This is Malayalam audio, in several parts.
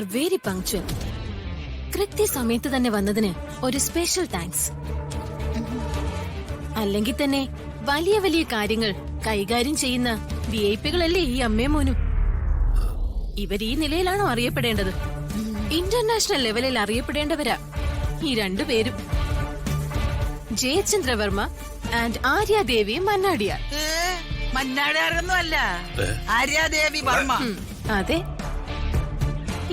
Are very punctual. കൃത്യസമയത്ത് തന്നെ വന്നതിന് ഒരു സ്പെഷ്യൽ താങ്ക്സ്. അല്ലെങ്കിൽ തന്നെ വലിയ വലിയ കാര്യങ്ങൾ കൈകാര്യം ചെയ്യുന്ന വിഐപികളല്ലേ ഈ അമ്മയും മോനും. ഇവർ ഈ നിലയിലാണോ അറിയപ്പെടേണ്ടത്? ഇന്റർനാഷണൽ ലെവലിൽ അറിയപ്പെടേണ്ടവരാ ഈ രണ്ടുപേരും. ജയചന്ദ്രവർമ്മ ആൻഡ് ആര്യാദേവി മന്നാടിയാർ. മന്നാടിയാർക്കൊന്നും അല്ല, ആര്യാദേവി വർമ്മ. അതെ,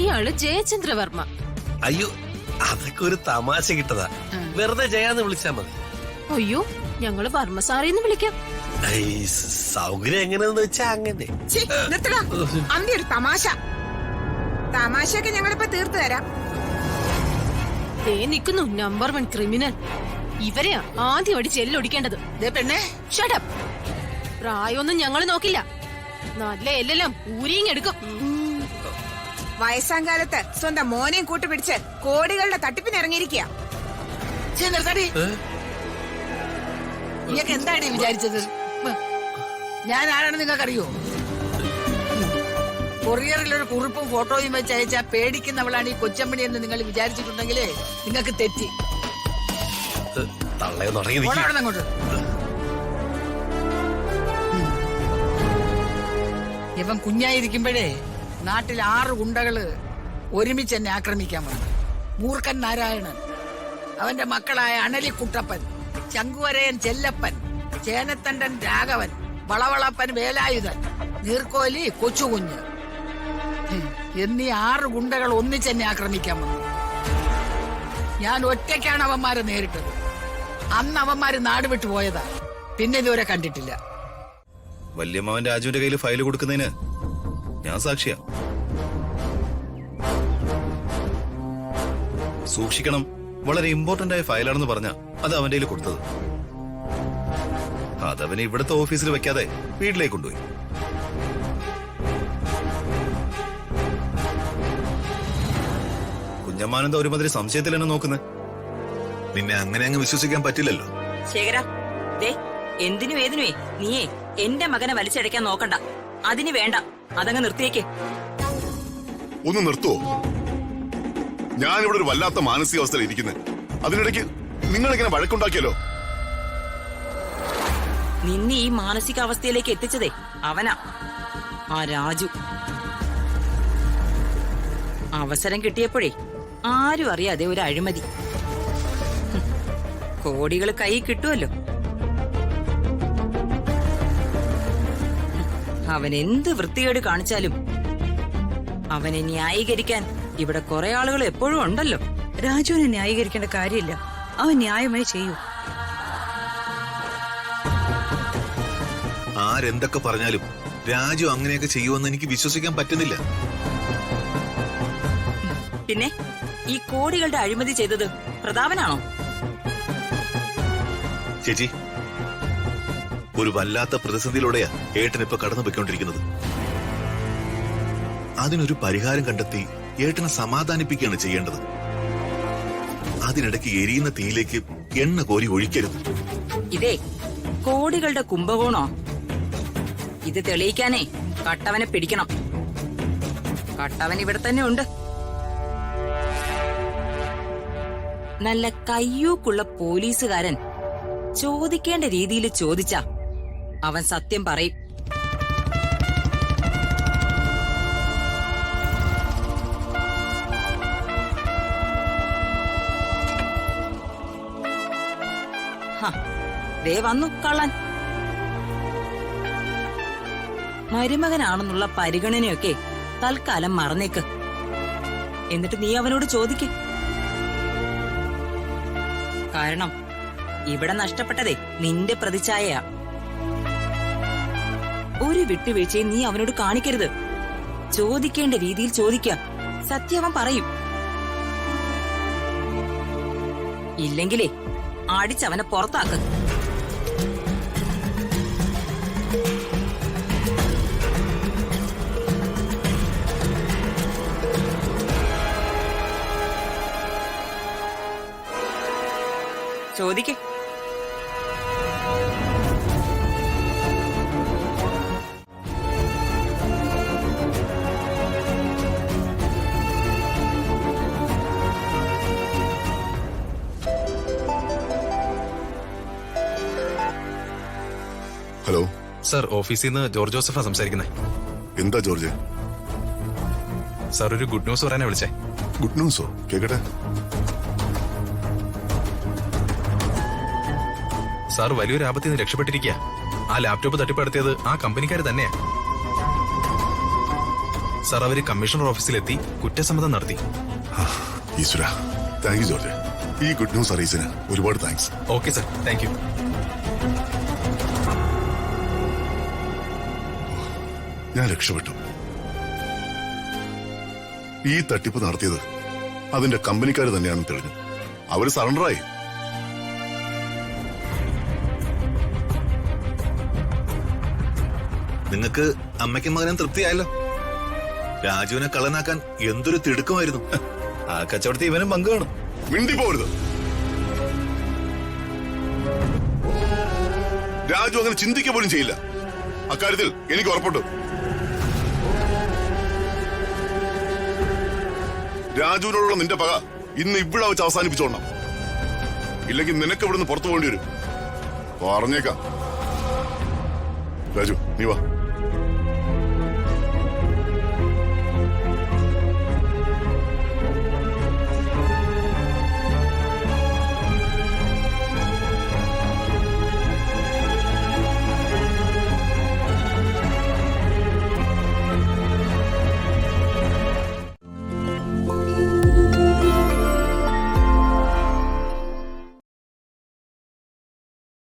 ഇയാള് ജയചന്ദ്രവർമ്മ. അയ്യോ, അതൊക്കെ ഒരു തമാശ കിട്ടതാ. വെറുതെ ജയാന്ന് വിളിച്ചാ മതി. അയ്യോ, ഞങ്ങള് വർമ്മ സാറേന്ന് വിളിക്കാം. സൗകര്യം എങ്ങനെയെന്ന് വെച്ചാ അങ്ങനെ. അവന്റെ ഒരു തമാശ. തമാശയൊക്കെ ഞങ്ങളിപ്പോ തീർത്തു തരാം. നിൽക്കുന്നു നമ്പർ 1 ക്രിമിനൽ. ഇവരെയാ ആദ്യം അടി ചെല്ലൊടിക്കേണ്ടത്. പെണ്ണേ, ഷട്ടപ്പ്. പ്രായമൊന്നും ഞങ്ങള് നോക്കില്ല. നല്ല എല്ലാം ഊരിങ്ങെടുക്കും. വയസ്സാം കാലത്ത് സ്വന്തം മോനെയും കൂട്ടുപിടിച്ച് കോടികളുടെ തട്ടിപ്പിനിറങ്ങിയിരിക്കുക. നിങ്ങൾക്ക് എന്താണ് വിചാരിച്ചത്? ഞാൻ ആരാണെന്ന് നിങ്ങൾക്കറിയോ? കൊറിയറിലൊരു കുറിപ്പും ഫോട്ടോയും വെച്ച് അയച്ചാൽ പേടിക്കുന്നവളാണ് ഈ കൊച്ചമ്മണി എന്ന് നിങ്ങൾ വിചാരിച്ചിട്ടുണ്ടെങ്കിലേ നിങ്ങൾക്ക് തെറ്റി. അങ്ങോട്ട് ഇവൻ കുഞ്ഞായിരിക്കുമ്പോഴേ നാട്ടിൽ 6 ഗുണ്ടകള് ഒരുമിച്ച് എന്നെ ആക്രമിക്കാൻ വന്നു. മൂർഖൻ നാരായണൻ, അവന്റെ മക്കളായ അണലിക്കുട്ടപ്പൻ, ചങ്കുവരയൻ ചെല്ലപ്പൻ, ചേനത്തണ്ടൻ രാഘവൻ, വളവളപ്പൻ വേലായുധൻ, നീർക്കോലി കൊച്ചുകുഞ്ഞ് എന്നീ 6 ഗുണ്ടകൾ ഒന്നിച്ചെന്നെ ആക്രമിക്കാൻ വന്നു. ഞാൻ ഒറ്റയ്ക്കാണ് അവന്മാരെ നേരിട്ടത്. അന്ന് അവന്മാര് നാട് വിട്ടു പോയതാ. പിന്നെ ഇതുവരെ കണ്ടിട്ടില്ല. വല്യമ്മാവൻ രാജുവിന്റെ കയ്യിൽ ഫയൽ കൊടുക്കുന്നതിന് ഞാൻ സാക്ഷിയാ. സൂക്ഷിക്കണം, വളരെ ഇമ്പോർട്ടന്റ് ആയ ഫയലാണെന്ന് പറഞ്ഞ അത് അവന്റെ കയ്യിൽ കൊടുത്തത്. അതവന് ഇവിടുത്തെ ഓഫീസിൽ വെക്കാതെ വീട്ടിലേക്ക് കൊണ്ടുപോയി. കുഞ്ഞമ്മാനെന്താ ഒരുമാതിരി സംശയത്തിൽ എന്നെ നോക്കുന്നത്? നിന്നെ അങ്ങനെ അങ്ങ് വിശ്വസിക്കാൻ പറ്റില്ലല്ലോ. ശേഖര, എന്തിനും ഏതിനുവേ നീയേ എന്റെ മകനെ വലിച്ചടയ്ക്കാൻ നോക്കണ്ട. അതിന് വേണ്ട, അതങ്ങ് നിർത്തിയേക്ക്. ഒന്ന് നിർത്തുവോ? ഞാനിവിടെ ഒരു വല്ലാത്ത മാനസികാവസ്ഥയിൽ ഇരിക്കുന്നത്. അതിനിടയ്ക്ക് നിങ്ങളിങ്ങനെ വഴക്കുണ്ടാക്കിയല്ലോ. നിന്നെ ഈ മാനസികാവസ്ഥയിലേക്ക് എത്തിച്ചതേ അവനാ, ആ രാജു. അവസരം കിട്ടിയപ്പോഴേ ആരും അറിയാതെ ഒരു അഴിമതി. കോടികൾ കൈ കിട്ടുമല്ലോ. അവൻ എന്ത് വൃത്തികേട് കാണിച്ചാലും അവനെ ന്യായീകരിക്കാൻ ഇവിടെ കുറെ ആളുകൾ എപ്പോഴും ഉണ്ടല്ലോ. രാജുവിനെ ന്യായീകരിക്കേണ്ട കാര്യമില്ല. അവൻ ന്യായമായി ചെയ്യൂ. ആരെന്തൊക്കെ പറഞ്ഞാലും രാജു അങ്ങനെയൊക്കെ ചെയ്യുമെന്ന് എനിക്ക് വിശ്വസിക്കാൻ പറ്റുന്നില്ല. പിന്നെ ഈ കോടികളുടെ അഴിമതി ചെയ്തത് പ്രതാപനാണോ? ചേച്ചി, ഒരു വല്ലാത്ത പ്രതിസന്ധിയിലൂടെയാ ഏട്ടനിപ്പോ കടന്നു പോയിക്കൊണ്ടിരിക്കുന്നത്. അതിനൊരു പരിഹാരം കണ്ടെത്തി ഏട്ടനെ സമാധാനിപ്പിക്കുകയാണ് ചെയ്യേണ്ടത്. അതിനിടയ്ക്ക് എരിയുന്ന തീയിലേക്ക് എണ്ണ കോരി ഒഴിക്കരുത്. ഇതേ കോടികളുടെ കുംഭകോണോ? ഇത് തെളിയിക്കാനേ കട്ടവനെ പിടിക്കണം. കട്ടവൻ ഇവിടെ തന്നെ ഉണ്ട്. നല്ല കയ്യൂക്കുള്ള പോലീസുകാരൻ ചോദിക്കേണ്ട രീതിയിൽ ചോദിച്ചാ അവൻ സത്യം പറയും. ദേ വന്നു കള്ളൻ. മരുമകനാണെന്നുള്ള പരിഗണനയൊക്കെ തൽക്കാലം മറന്നേക്ക്. എന്നിട്ട് നീ അവനോട് ചോദിക്ക്. കാരണം ഇവിടെ നഷ്ടപ്പെട്ടതേ നിന്റെ പ്രതിച്ഛായയാ. ഒരു വിട്ടുവീഴ്ചയും നീ അവനോട് കാണിക്കരുത്. ചോദിക്കേണ്ട രീതിയിൽ ചോദിക്കാം. സത്യം അവൻ പറയും. ഇല്ലെങ്കിലേ അടിച്ചവനെ പുറത്താക്ക്. ചോദിക്കേ. ഹലോ, സർ ഓഫീസിൽ നിന്ന് ജോർജ് ജോസഫാ സംസാരിക്കുന്നത്. എന്താ ജോർജ്? സാർ ഒരു ഗുഡ് ന്യൂസ് പറയാനാ വിളിച്ചേ. ഗുഡ് ന്യൂസോ? കേക്കട്ടെ. സാർ വലിയൊരു ആപത്തിൽ നിന്ന് രക്ഷപ്പെട്ടിരിക്കുക. ആ ലാപ്ടോപ്പ് തട്ടിപ്പടുത്തിയത് ആ കമ്പനിക്കാർ തന്നെയാ. സാർ അവര് കമ്മീഷണർ ഓഫീസിലെത്തി കുറ്റസമ്മതം നടത്തി. ഈശ്വര, താങ്ക് യു ജോർജ്. ഈ ഗുഡ് ന്യൂസ് അറിയിച്ചതിന് ഒരുപാട് thanks. Okay sir, thank you. ഞാൻ രക്ഷപ്പെട്ടു. ഈ തട്ടിപ്പ് നടത്തിയത് അതിന്റെ കമ്പനിക്കാർ തന്നെയാണെന്ന് തെളിഞ്ഞു. അവര് സറണ്ടറായി. നിങ്ങൾക്ക് അമ്മയ്ക്കും മകനും തൃപ്തിയായല്ലോ. രാജുവിനെ കള്ളനാക്കാൻ എന്തൊരു തിടുക്കമായിരുന്നു. ആ കച്ചവടത്തിൽ ഇവനും പങ്ക് കാണും. മിണ്ടി പോരുത്. രാജു അങ്ങനെ ചിന്തിക്കുക പോലും ചെയ്യില്ല. അക്കാര്യത്തിൽ എനിക്ക് ഉറപ്പുണ്ട്. രാജുവിനോടുള്ള നിന്റെ പക ഇന്ന് ഇവിടെ വെച്ച് അവസാനിപ്പിച്ചോണം. ഇല്ലെങ്കിൽ നിനക്ക് ഇവിടുന്ന് പുറത്തു പോകേണ്ടി വരും. പറഞ്ഞേക്കാം. രാജു, നീ വാ.